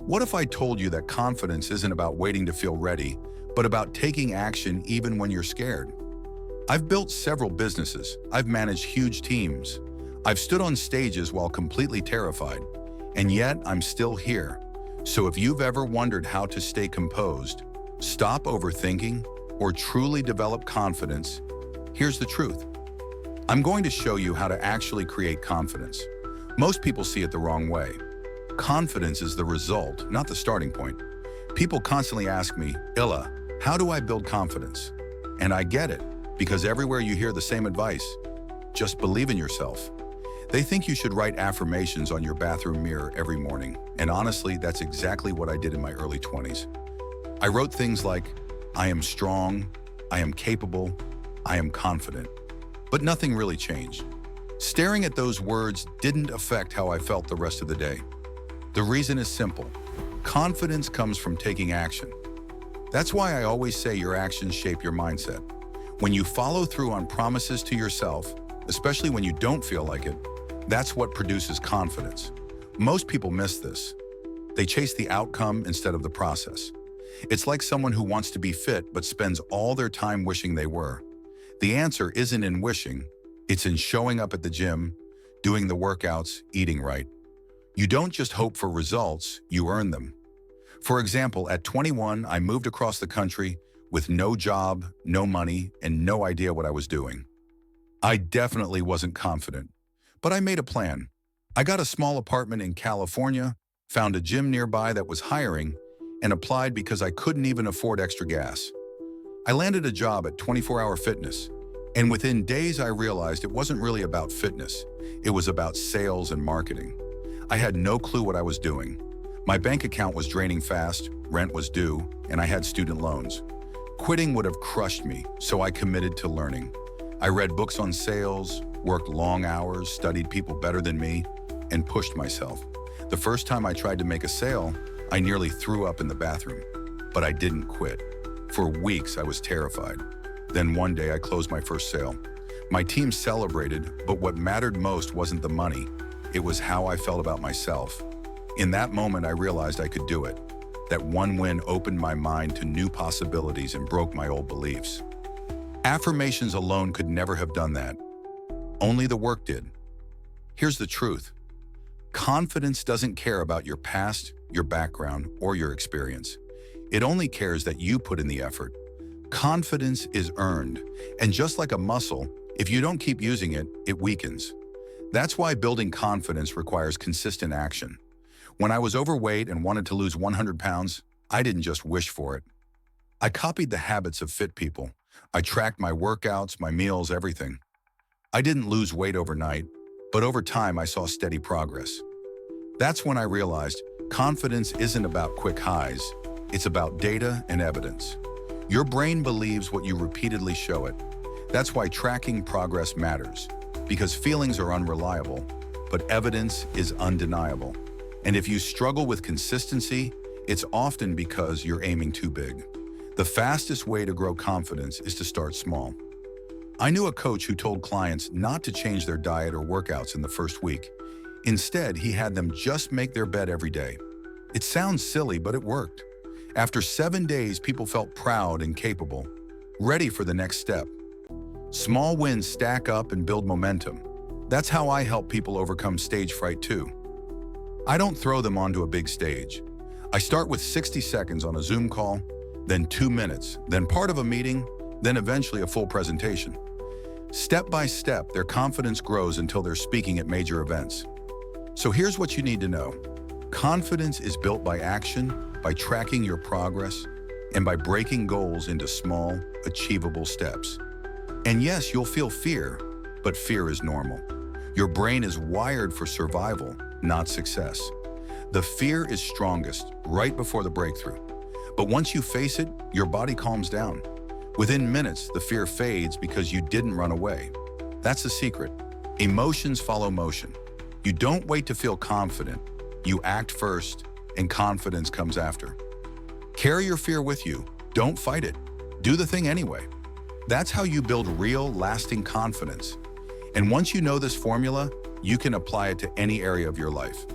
What if I told you that confidence isn't about waiting to feel ready, but about taking action even when you're scared? I've built several businesses. I've managed huge teams. I've stood on stages while completely terrified, and yet I'm still here. So if you've ever wondered how to stay composed, stop overthinking, or truly develop confidence, here's the truth. I'm going to show you how to actually create confidence. Most people see it the wrong way. Confidence is the result, not the starting point. People constantly ask me, Illa, how do I build confidence? And I get it, because everywhere you hear the same advice, just believe in yourself. They think you should write affirmations on your bathroom mirror every morning. And honestly, that's exactly what I did in my early 20s. I wrote things like, I am strong, I am capable, I am confident. But nothing really changed. Staring at those words didn't affect how I felt the rest of the day. The reason is simple. Confidence comes from taking action. That's why I always say your actions shape your mindset. When you follow through on promises to yourself, especially when you don't feel like it, that's what produces confidence. Most people miss this. They chase the outcome instead of the process. It's like someone who wants to be fit but spends all their time wishing they were. The answer isn't in wishing, it's in showing up at the gym, doing the workouts, eating right. You don't just hope for results, you earn them. For example, at 21, I moved across the country with no job, no money, and no idea what I was doing. I definitely wasn't confident, but I made a plan. I got a small apartment in California, found a gym nearby that was hiring, and applied because I couldn't even afford extra gas. I landed a job at 24 Hour Fitness, and within days I realized it wasn't really about fitness. It was about sales and marketing. I had no clue what I was doing. My bank account was draining fast, rent was due, and I had student loans. Quitting would have crushed me, so I committed to learning. I read books on sales, worked long hours, studied people better than me, and pushed myself. The first time I tried to make a sale, I nearly threw up in the bathroom, but I didn't quit. For weeks, I was terrified. Then one day, I closed my first sale. My team celebrated, but what mattered most wasn't the money. It was how I felt about myself. In that moment, I realized I could do it. That one win opened my mind to new possibilities and broke my old beliefs. Affirmations alone could never have done that. Only the work did. Here's the truth. Confidence doesn't care about your past, your background, or your experience. It only cares that you put in the effort. Confidence is earned, and just like a muscle, if you don't keep using it, it weakens. That's why building confidence requires consistent action. When I was overweight and wanted to lose 100 pounds, I didn't just wish for it. I copied the habits of fit people. I tracked my workouts, my meals, everything. I didn't lose weight overnight, but over time I saw steady progress. That's when I realized confidence isn't about quick highs, it's about data and evidence. Your brain believes what you repeatedly show it. That's why tracking progress matters, because feelings are unreliable, but evidence is undeniable. And if you struggle with consistency, it's often because you're aiming too big. The fastest way to grow confidence is to start small. I knew a coach who told clients not to change their diet or workouts in the first week. Instead, he had them just make their bed every day. It sounds silly, but it worked. After 7 days, people felt proud and capable, ready for the next step. Small wins stack up and build momentum. That's how I help people overcome stage fright too. I don't throw them onto a big stage. I start with 60 seconds on a Zoom call, then 2 minutes, then part of a meeting, then eventually a full presentation. Step by step, their confidence grows until they're speaking at major events. So here's what you need to know. Confidence is built by action, by tracking your progress, and by breaking goals into small, achievable steps. And yes, you'll feel fear, but fear is normal. Your brain is wired for survival, not success. The fear is strongest right before the breakthrough. But once you face it, your body calms down. Within minutes, the fear fades because you didn't run away. That's the secret. Emotions follow motion. You don't wait to feel confident. You act first, and confidence comes after. Carry your fear with you. Don't fight it. Do the thing anyway. That's how you build real, lasting confidence. And once you know this formula, you can apply it to any area of your life.